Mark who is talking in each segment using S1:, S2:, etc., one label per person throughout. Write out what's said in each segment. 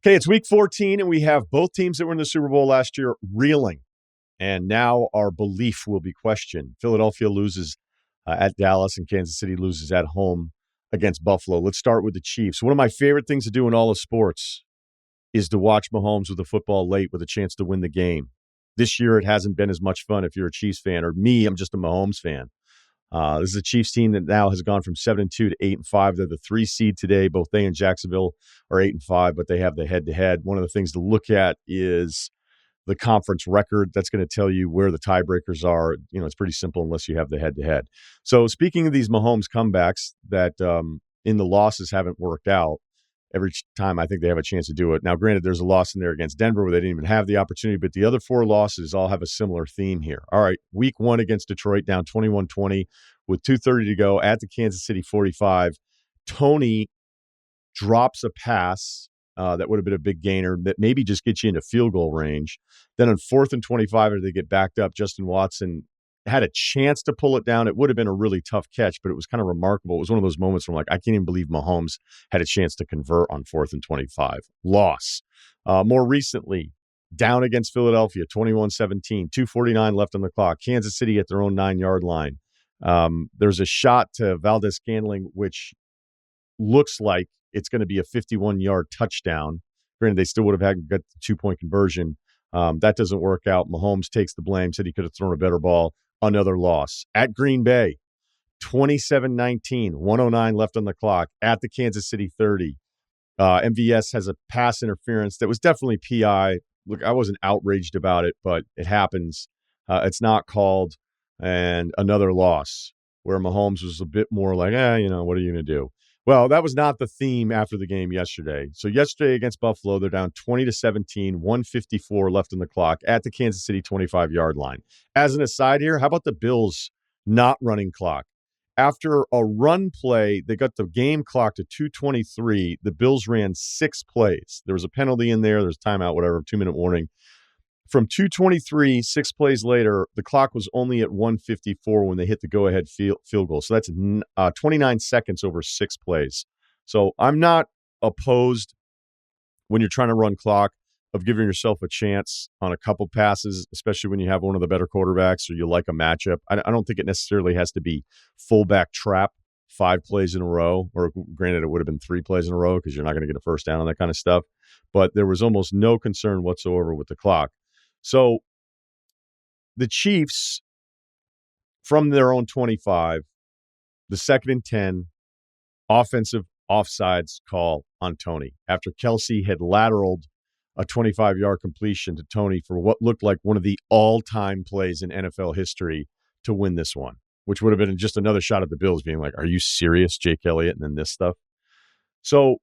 S1: Okay, it's week 14, and we have both teams that were in the Super Bowl last year reeling. And now our belief will be questioned. Philadelphia loses at Dallas, and Kansas City loses at home against Buffalo. Let's start with the Chiefs. One of my favorite things to do in all of sports is to watch Mahomes with the football late with a chance to win the game. This year, it hasn't been as much fun if you're a Chiefs fan, or me, I'm just a Mahomes fan. This is a Chiefs team that now has gone from 7-2 to 8-5. They're the 3 seed today. Both they and Jacksonville are 8-5, but they have the head-to-head. One of the things to look at is the conference record. That's going to tell you where the tiebreakers are. You know, it's pretty simple unless you have the head-to-head. So speaking of these Mahomes comebacks that in the losses haven't worked out, every time I think they have a chance to do it. Now, granted, there's a loss in there against Denver where they didn't even have the opportunity, but the other 4 losses all have a similar theme here. All right, week 1 against Detroit, down 21-20 with 2:30 to go at the Kansas City 45. Tony drops a pass that would have been a big gainer that maybe just gets you into field goal range. Then on 4th and 25, as they get backed up, Justin Watson had a chance to pull it down. It would have been a really tough catch, but it was kind of remarkable. It was one of those moments where I'm like, I can't even believe Mahomes had a chance to convert on 4th and 25. Loss. More recently, down against Philadelphia, 21-17, 2:49 left on the clock. Kansas City at their own 9-yard line. There's a shot to Valdez-Scantling, which looks like it's going to be a 51-yard touchdown. Granted, they still would have had to get the 2-point conversion. That doesn't work out. Mahomes takes the blame, said he could have thrown a better ball. Another loss. At Green Bay, 27-19, 109 left on the clock. At the Kansas City 30. MVS has a pass interference that was definitely PI. Look, I wasn't outraged about it, but it happens. It's not called. And another loss where Mahomes was a bit more like, what are you going to do? Well, that was not the theme after the game yesterday. So yesterday against Buffalo, they're down 20-17, 154 left on the clock at the Kansas City 25-yard line. As an aside here, how about the Bills not running clock? After a run play, they got the game clock to 2:23. The Bills ran 6 plays. There was a penalty in there. There's timeout, whatever, 2-minute warning. From 2:23, 6 plays later, the clock was only at 1:54 when they hit the go-ahead field goal. So that's 29 seconds over 6 plays. So I'm not opposed when you're trying to run clock of giving yourself a chance on a couple passes, especially when you have one of the better quarterbacks or you like a matchup. I don't think it necessarily has to be fullback trap 5 plays in a row, or granted it would have been 3 plays in a row because you're not going to get a first down on that kind of stuff. But there was almost no concern whatsoever with the clock. So the Chiefs, from their own 25, the 2nd and 10, offensive offsides call on Tony after Kelsey had lateraled a 25-yard completion to Tony for what looked like one of the all-time plays in NFL history to win this one, which would have been just another shot at the Bills being like, are you serious, Jake Elliott, and then this stuff? So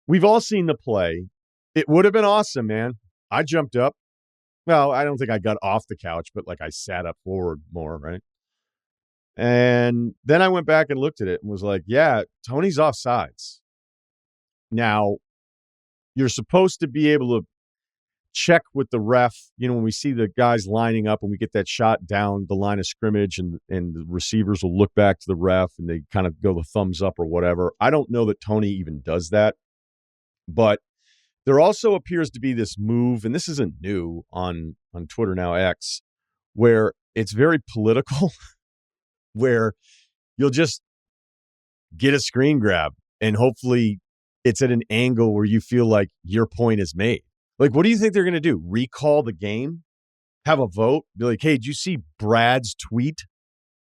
S1: we've all seen the play. It would have been awesome, man. I jumped up. Well, I don't think I got off the couch, but like I sat up forward more, right? And then I went back and looked at it and was like, yeah, Tony's offsides. Now, you're supposed to be able to check with the ref, when we see the guys lining up and we get that shot down the line of scrimmage and the receivers will look back to the ref and they kind of go the thumbs up or whatever. I don't know that Tony even does that, but there also appears to be this move, and this isn't new on Twitter now, X, where it's very political, where you'll just get a screen grab and hopefully it's at an angle where you feel like your point is made. Like, what do you think they're going to do? Recall the game? Have a vote? Be like, hey, did you see Brad's tweet?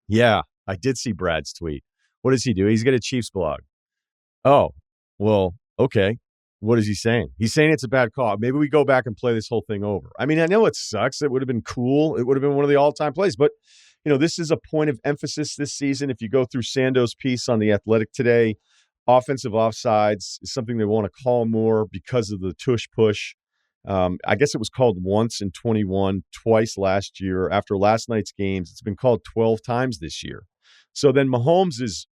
S1: Yeah, I did see Brad's tweet. What does he do? He's got a Chiefs blog. Oh, well, okay. What is he saying? He's saying it's a bad call. Maybe we go back and play this whole thing over. I mean, I know it sucks. It would have been cool. It would have been one of the all-time plays. But, this is a point of emphasis this season. If you go through Sando's piece on The Athletic today, offensive offsides is something they want to call more because of the tush push. I guess it was called once in 21, twice last year. After last night's games, it's been called 12 times this year. So then Mahomes is,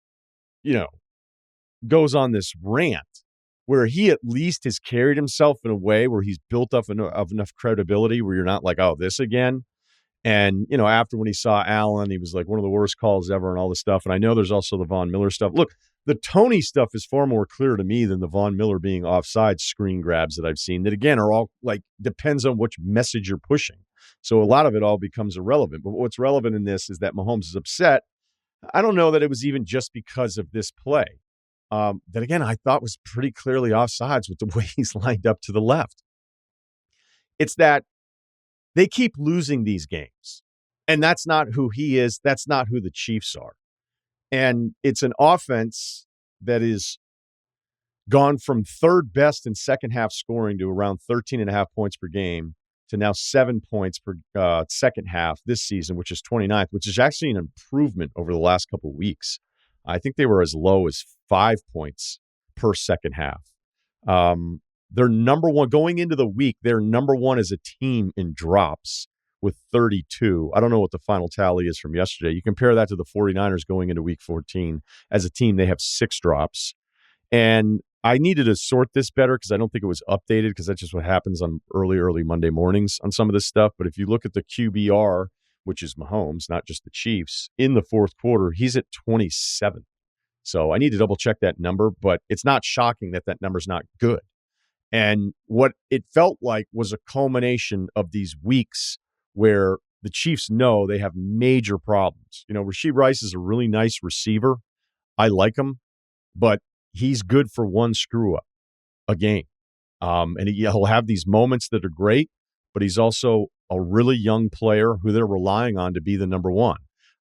S1: goes on this rant where he at least has carried himself in a way where he's built up enough credibility where you're not like, oh, this again. And, after when he saw Allen, he was like one of the worst calls ever and all this stuff. And I know there's also the Von Miller stuff. Look, The Tony stuff is far more clear to me than the Von Miller being offside screen grabs that I've seen that, again, are all like depends on which message you're pushing. So a lot of it all becomes irrelevant. But what's relevant in this is that Mahomes is upset. I don't know that it was even just because of this play. That, again, I thought was pretty clearly offsides with the way he's lined up to the left. It's that they keep losing these games. And that's not who he is. That's not who the Chiefs are. And it's an offense that is gone from third best in second half scoring to around 13.5 points per game to now 7 points per second half this season, which is 29th, which is actually an improvement over the last couple of weeks. I think they were as low as 5 points per second half. They're number one going into the week. They're number one as a team in drops with 32. I don't know what the final tally is from yesterday. You compare that to the 49ers going into week 14 as a team. They have 6 drops. And I needed to sort this better because I don't think it was updated because that's just what happens on early Monday mornings on some of this stuff. But if you look at the QBR, which is Mahomes, not just the Chiefs, in the fourth quarter, he's at 27. So I need to double check that number, but it's not shocking that that number's not good. And what it felt like was a culmination of these weeks where the Chiefs know they have major problems. You know, Rashee Rice is a really nice receiver. I like him, but he's good for one screw up a game. And he'll have these moments that are great, but he's also a really young player who they're relying on to be the number one.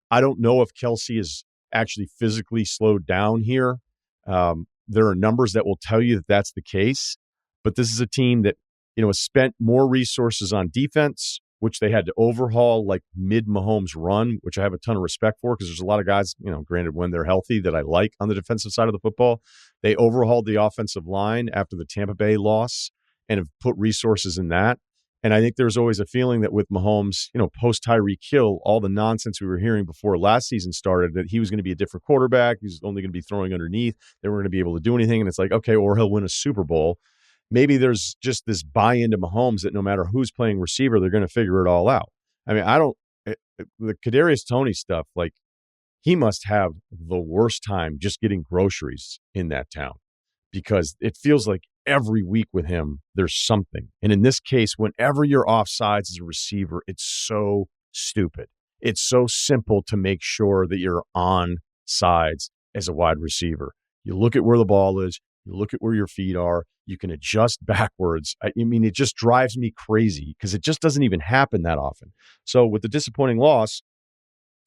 S1: I don't know if Kelsey is actually physically slowed down here. There are numbers that will tell you that that's the case, but this is a team that, you know, has spent more resources on defense, which they had to overhaul like mid-Mahomes run, which I have a ton of respect for because there's a lot of guys, you know, granted when they're healthy that I like on the defensive side of the football. They overhauled the offensive line after the Tampa Bay loss and have put resources in that. And I think there's always a feeling that with Mahomes, you know, post Tyreek Hill, all the nonsense we were hearing before last season started, that he was going to be a different quarterback. He's only going to be throwing underneath. They weren't going to be able to do anything. And it's like, okay, or he'll win a Super Bowl. Maybe there's just this buy-in to Mahomes that no matter who's playing receiver, they're going to figure it all out. I mean, the Kadarius Toney stuff, like, he must have the worst time just getting groceries in that town because it feels like every week with him, there's something. And in this case, whenever you're offsides as a receiver, it's so stupid. It's so simple to make sure that you're on sides as a wide receiver. You look at where the ball is. You look at where your feet are. You can adjust backwards. I mean, it just drives me crazy because it just doesn't even happen that often. So with the disappointing loss,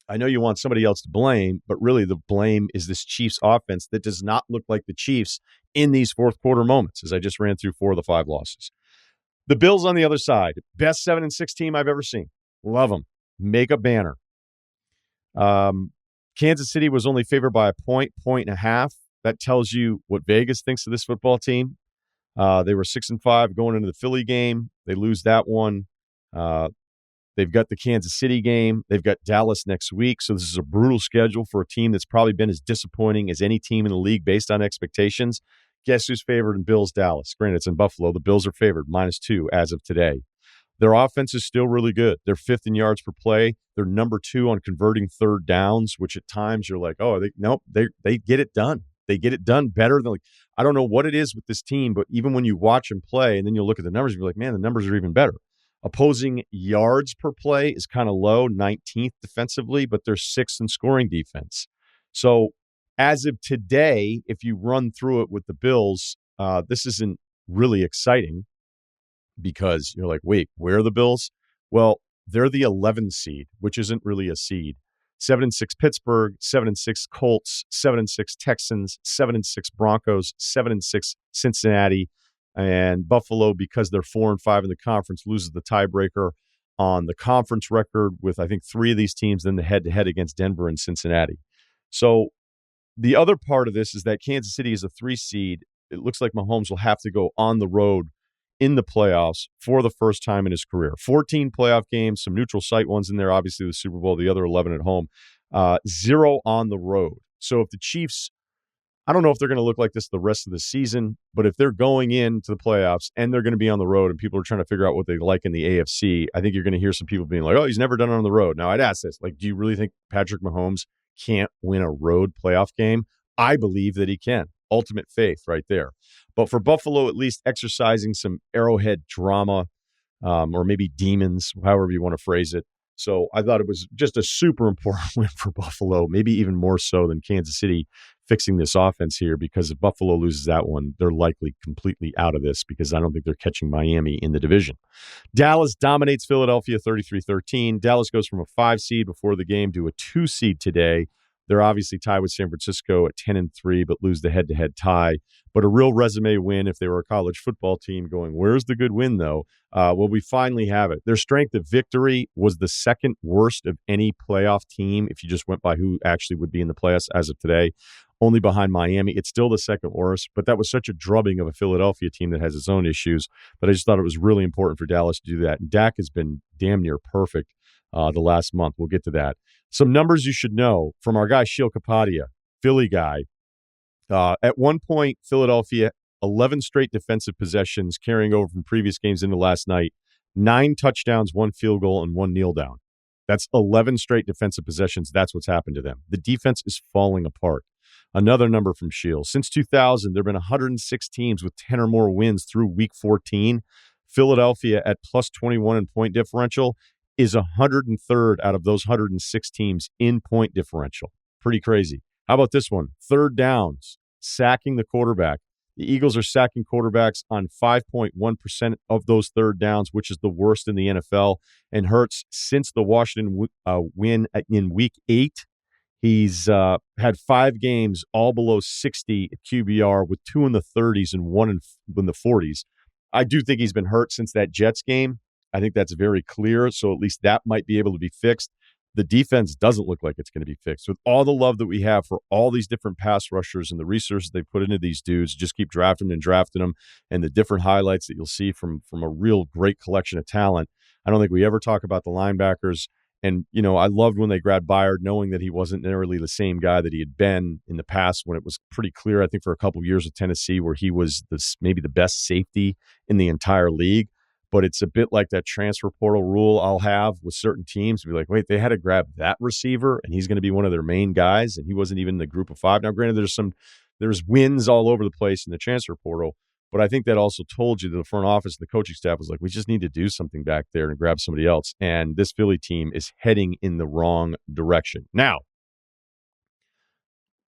S1: I know you want somebody else to blame, but really the blame is this Chiefs offense that does not look like the Chiefs in these fourth quarter moments, as I just ran through 4 of the 5 losses. The Bills on the other side, best 7-6 team I've ever seen. Love them. Make a banner. Kansas City was only favored by a point and a half. That tells you what Vegas thinks of this football team. They were 6-5 going into the Philly game. They lose that one. They've got the Kansas City game. They've got Dallas next week. So this is a brutal schedule for a team that's probably been as disappointing as any team in the league based on expectations. Guess who's favored in Bills, Dallas? Granted, it's in Buffalo. The Bills are favored -2 as of today. Their offense is still really good. They're 5th in yards per play. They're number 2 on converting third downs, which at times you're like, oh, they get it done. They get it done better than, like, I don't know what it is with this team, but even when you watch them play and then you'll look at the numbers, you'll be like, man, the numbers are even better. Opposing yards per play is kind of low, 19th defensively, but they're 6th in scoring defense. So as of today, if you run through it with the Bills, this isn't really exciting because you're like, wait, where are the Bills? Well, they're the 11 seed, which isn't really a seed. 7-6 Pittsburgh, 7-6 Colts, 7-6 Texans, 7-6 Broncos, 7-6 Cincinnati, and Buffalo, because they're 4-5 in the conference, loses the tiebreaker on the conference record with, I think, 3 of these teams, then the head-to-head against Denver and Cincinnati. So the other part of this is that Kansas City is a 3 seed. It looks like Mahomes will have to go on the road in the playoffs for the first time in his career. 14 playoff games, some neutral site ones in there, obviously the Super Bowl, the other 11 at home, 0 on the road. So if the Chiefs, I don't know if they're going to look like this the rest of the season, but if they're going into the playoffs and they're going to be on the road and people are trying to figure out what they like in the AFC, I think you're going to hear some people being like, oh, he's never done it on the road. Now, I'd ask this, like, do you really think Patrick Mahomes can't win a road playoff game? I believe that he can. Ultimate faith right there. But for Buffalo, at least exercising some Arrowhead drama, or maybe demons, however you want to phrase it. So I thought it was just a super important win for Buffalo, maybe even more so than Kansas City fixing this offense here, because if Buffalo loses that one, they're likely completely out of this, because I don't think they're catching Miami in the division. Dallas dominates Philadelphia 33-13. Dallas goes from a 5 seed before the game to a 2 seed today. They're obviously tied with San Francisco at 10-3, but lose the head-to-head tie. But a real resume win if they were a college football team going, where's the good win, though? Well, we finally have it. Their strength of victory was the second worst of any playoff team if you just went by who actually would be in the playoffs as of today, only behind Miami. It's still the second worst, but that was such a drubbing of a Philadelphia team that has its own issues. But I just thought it was really important for Dallas to do that. And Dak has been damn near perfect the last month. We'll get to that. Some numbers you should know from our guy, Shil Kapadia, Philly guy. At one point, Philadelphia, 11 straight defensive possessions carrying over from previous games into last night, 9 touchdowns, 1 field goal, and 1 kneel down. That's 11 straight defensive possessions. That's what's happened to them. The defense is falling apart. Another number from Shield. Since 2000, there have been 106 teams with 10 or more wins through week 14. Philadelphia at plus 21 in point differential is 103rd out of those 106 teams in point differential. Pretty crazy. How about this one? Third downs, sacking the quarterback. The Eagles are sacking quarterbacks on 5.1% of those third downs, which is the worst in the NFL. And Hurts, since the Washington win in Week 8, he's had 5 games all below 60 at QBR, with 2 in the 30s and 1 in the 40s. I do think he's been hurt since that Jets game. I think that's very clear, so at least that might be able to be fixed. The defense doesn't look like it's going to be fixed. With all the love that we have for all these different pass rushers and the resources they put into these dudes, just keep drafting them, and the different highlights that you'll see from a real great collection of talent. I don't think we ever talk about the linebackers. And, you know, I loved when they grabbed Byard, knowing that he wasn't nearly the same guy that he had been in the past, when it was pretty clear, I think, for a couple of years with Tennessee, where he was maybe the best safety in the entire league. But it's a bit like that transfer portal rule I'll have with certain teams. Be like, wait, they had to grab that receiver, and he's going to be one of their main guys, and he wasn't even in the group of 5. Now, granted, there's wins all over the place in the transfer portal, but I think that also told you that the front office and the coaching staff was like, we just need to do something back there and grab somebody else. And this Philly team is heading in the wrong direction. Now,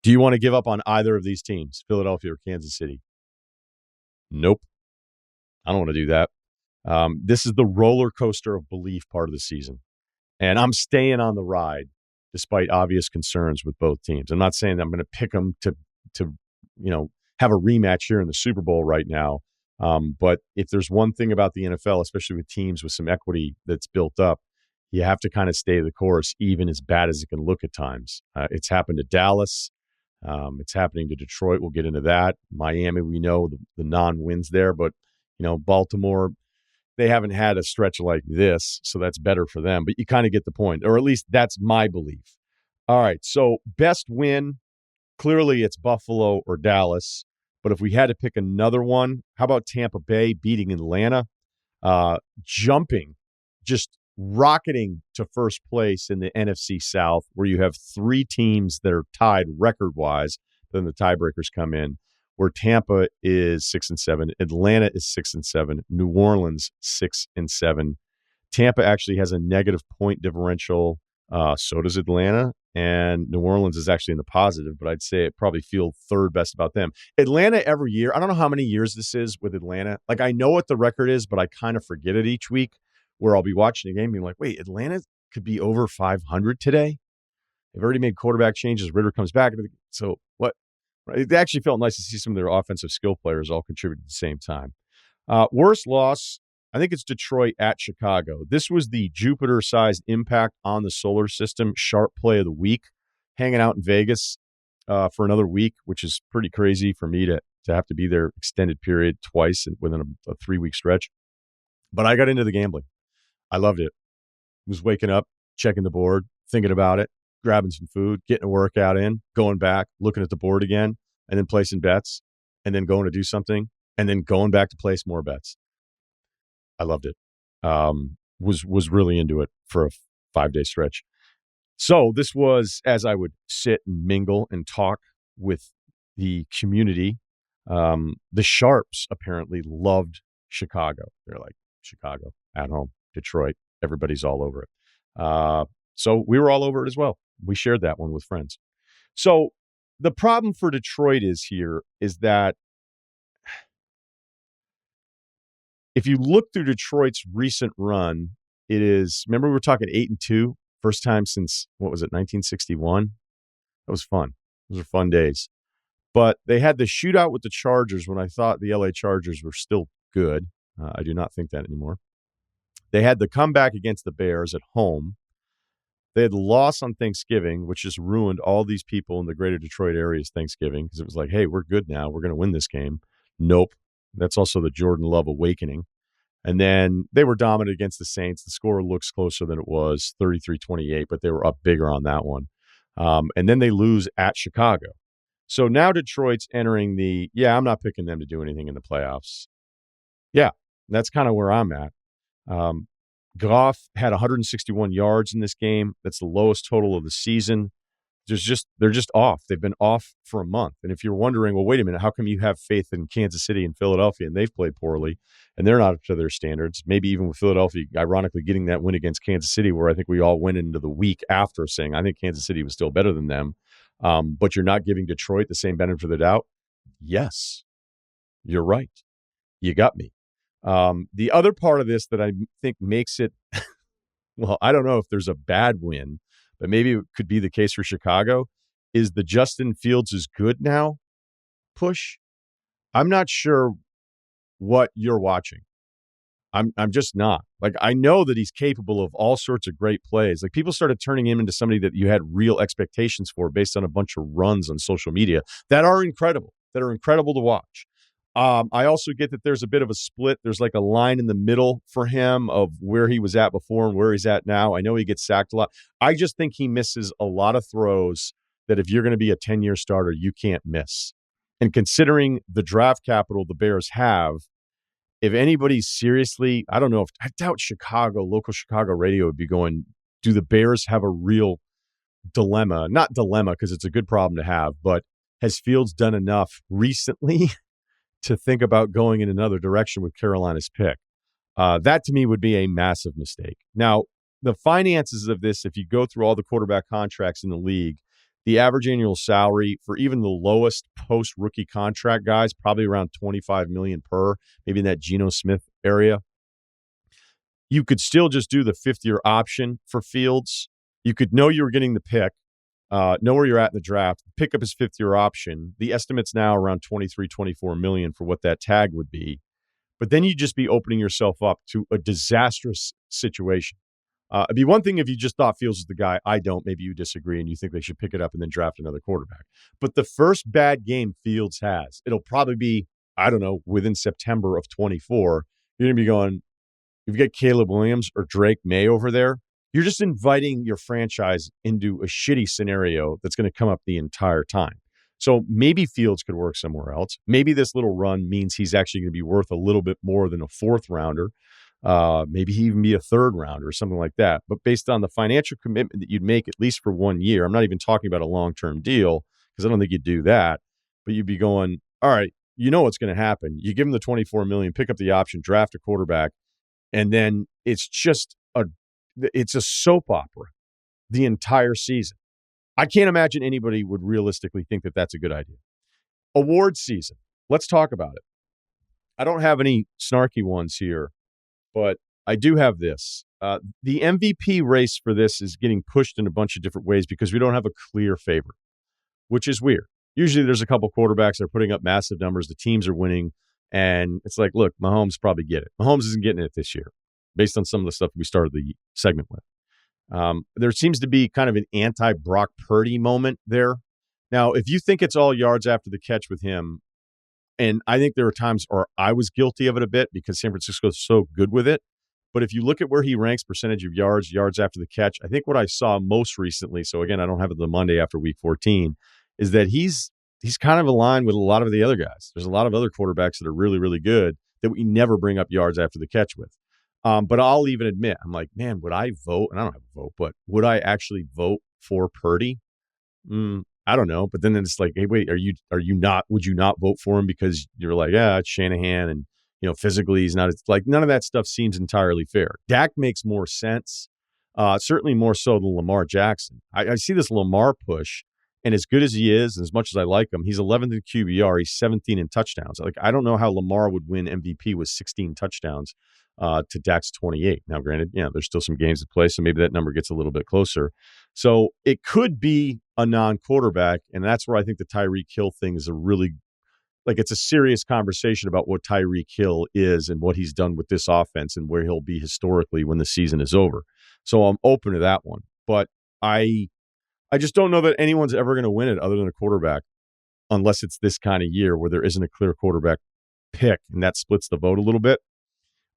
S1: do you want to give up on either of these teams, Philadelphia or Kansas City? Nope. I don't want to do that. This is the roller coaster of belief part of the season. And I'm staying on the ride despite obvious concerns with both teams. I'm not saying that I'm going to pick them to have a rematch here in the Super Bowl right now. But if there's one thing about the NFL, especially with teams with some equity that's built up, you have to kind of stay the course, even as bad as it can look at times. It's happened to Dallas. It's happening to Detroit. We'll get into that. Miami, we know the non-wins there, but Baltimore, they haven't had a stretch like this, so that's better for them. But you kind of get the point, or at least that's my belief. All right, so best win, clearly it's Buffalo or Dallas. But if we had to pick another one, how about Tampa Bay beating Atlanta? Jumping, just rocketing to first place in the NFC South, where you have 3 teams that are tied record-wise. Then the tiebreakers come in, where Tampa is 6-7, Atlanta is 6-7, New Orleans 6-7. Tampa actually has a negative point differential. So does Atlanta, and New Orleans is actually in the positive, but I'd say it probably feel third best about them. Atlanta every year, I don't know how many years this is with Atlanta. Like, I know what the record is, but I kind of forget it each week, where I'll be watching a game being like, wait, Atlanta could be over 500 today? They've already made quarterback changes. Ritter comes back. So what? It actually felt nice to see some of their offensive skill players all contribute at the same time. Worst loss, I think it's Detroit at Chicago. This was the Jupiter-sized impact on the solar system sharp play of the week, hanging out in Vegas for another week, which is pretty crazy for me to have to be there extended period twice within a 3-week stretch. But I got into the gambling. I loved it. Was waking up, checking the board, thinking about it, grabbing some food, getting a workout in, going back, looking at the board again, and then placing bets, and then going to do something, and then going back to place more bets. I loved it. Was really into it for a 5-day stretch. So this was as I would sit and mingle and talk with the community. The Sharps apparently loved Chicago. They're like, Chicago, at home, Detroit, everybody's all over it. So we were all over it as well. We shared that one with friends. So the problem for Detroit is that if you look through Detroit's recent run, it is, remember we were talking 8-2, first time since, what was it, 1961? That was fun. Those were fun days. But they had the shootout with the Chargers when I thought the LA Chargers were still good. I do not think that anymore. They had the comeback against the Bears at home. They had the loss on Thanksgiving, which just ruined all these people in the greater Detroit area's Thanksgiving because it was like, hey, we're good now. We're going to win this game. Nope. That's also the Jordan Love awakening. And then they were dominant against the Saints. The score looks closer than it was, 33-28, but they were up bigger on that one. And then they lose at Chicago. So now Detroit's entering I'm not picking them to do anything in the playoffs. Yeah, that's kind of where I'm at. Goff had 161 yards in this game. That's the lowest total of the season. They're just off. They've been off for a month. And if you're wondering, well, wait a minute, how come you have faith in Kansas City and Philadelphia and they've played poorly and they're not up to their standards? Maybe even with Philadelphia, ironically, getting that win against Kansas City, where I think we all went into the week after saying, I think Kansas City was still better than them. But you're not giving Detroit the same benefit of the doubt? Yes, you're right. You got me. The other part of this that I think makes it, well, I don't know if there's a bad win, but maybe it could be the case for Chicago, is the Justin Fields is good now push. I'm not sure what you're watching. I'm just not. Like, I know that he's capable of all sorts of great plays. Like, people started turning him into somebody that you had real expectations for based on a bunch of runs on social media that are incredible to watch. I also get that there's a bit of a split. There's like a line in the middle for him of where he was at before and where he's at now. I know he gets sacked a lot. I just think he misses a lot of throws that if you're going to be a 10-year starter, you can't miss. And considering the draft capital the Bears have, if anybody's seriously, I don't know, I doubt local Chicago radio would be going, do the Bears have a real dilemma? Not dilemma, because it's a good problem to have, but has Fields done enough recently to think about going in another direction with Carolina's pick? That to me would be a massive mistake. Now, the finances of this, if you go through all the quarterback contracts in the league, the average annual salary for even the lowest post-rookie contract guys, probably around $25 million per, maybe in that Geno Smith area. You could still just do the fifth-year option for Fields. You could know you were getting the pick, know where you're at in the draft, pick up his fifth-year option. The estimate's now around $23-24 million for what that tag would be. But then you'd just be opening yourself up to a disastrous situation. It'd be one thing if you just thought Fields was the guy. I don't. Maybe you disagree and you think they should pick it up and then draft another quarterback. But the first bad game Fields has, it'll probably be, I don't know, within September of 24. You're going to be going, if you get Caleb Williams or Drake May over there, you're just inviting your franchise into a shitty scenario that's going to come up the entire time. So maybe Fields could work somewhere else. Maybe this little run means he's actually going to be worth a little bit more than a fourth rounder. Maybe he even be a third rounder or something like that. But based on the financial commitment that you'd make at least for 1 year, I'm not even talking about a long-term deal because I don't think you'd do that. But you'd be going, all right, you know what's going to happen. You give him the $24 million, pick up the option, draft a quarterback, and then it's a soap opera the entire season. I can't imagine anybody would realistically think that that's a good idea. Award season. Let's talk about it. I don't have any snarky ones here, but I do have this. The MVP race for this is getting pushed in a bunch of different ways because we don't have a clear favorite, which is weird. Usually there's a couple quarterbacks that are putting up massive numbers. The teams are winning. And it's like, look, Mahomes probably get it. Mahomes isn't getting it this year based on some of the stuff we started the segment with. There seems to be kind of an anti-Brock Purdy moment there. Now, if you think it's all yards after the catch with him, and I think there are times where I was guilty of it a bit because San Francisco's so good with it. But if you look at where he ranks percentage of yards after the catch, I think what I saw most recently, so again, I don't have it the Monday after week 14, is that he's kind of aligned with a lot of the other guys. There's a lot of other quarterbacks that are really, really good that we never bring up yards after the catch with. But I'll even admit, I'm like, man, would I vote? And I don't have a vote, but would I actually vote for Purdy? I don't know. But then it's like, hey, wait, would you not vote for him because you're like, yeah, it's Shanahan and, physically he's not, it's like none of that stuff seems entirely fair. Dak makes more sense, certainly more so than Lamar Jackson. I see this Lamar push, and as good as he is, and as much as I like him, he's 11th in QBR, he's 17 in touchdowns. Like, I don't know how Lamar would win MVP with 16 touchdowns to Dak's 28. Now, granted, there's still some games to play, so maybe that number gets a little bit closer. So it could be a non-quarterback, and that's where I think the Tyreek Hill thing is it's a serious conversation about what Tyreek Hill is and what he's done with this offense and where he'll be historically when the season is over. So I'm open to that one. But I just don't know that anyone's ever going to win it other than a quarterback, unless it's this kind of year where there isn't a clear quarterback pick, and that splits the vote a little bit.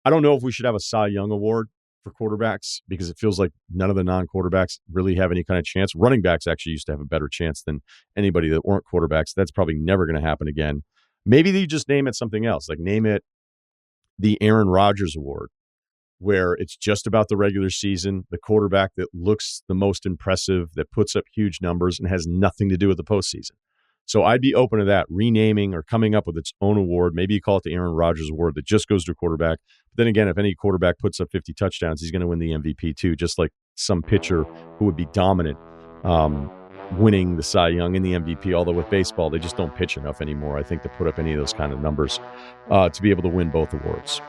S1: I don't know if we should have a Cy Young award for quarterbacks because it feels like none of the non-quarterbacks really have any kind of chance. Running backs actually used to have a better chance than anybody that weren't quarterbacks. That's probably never going to happen again. Maybe they just name it something else, like name it the Aaron Rodgers Award, where it's just about the regular season, the quarterback that looks the most impressive, that puts up huge numbers and has nothing to do with the postseason. So I'd be open to that, renaming or coming up with its own award. Maybe you call it the Aaron Rodgers Award that just goes to a quarterback. But then again, if any quarterback puts up 50 touchdowns, he's going to win the MVP too, just like some pitcher who would be dominant winning the Cy Young and the MVP, although with baseball, they just don't pitch enough anymore, I think, to put up any of those kind of numbers to be able to win both awards.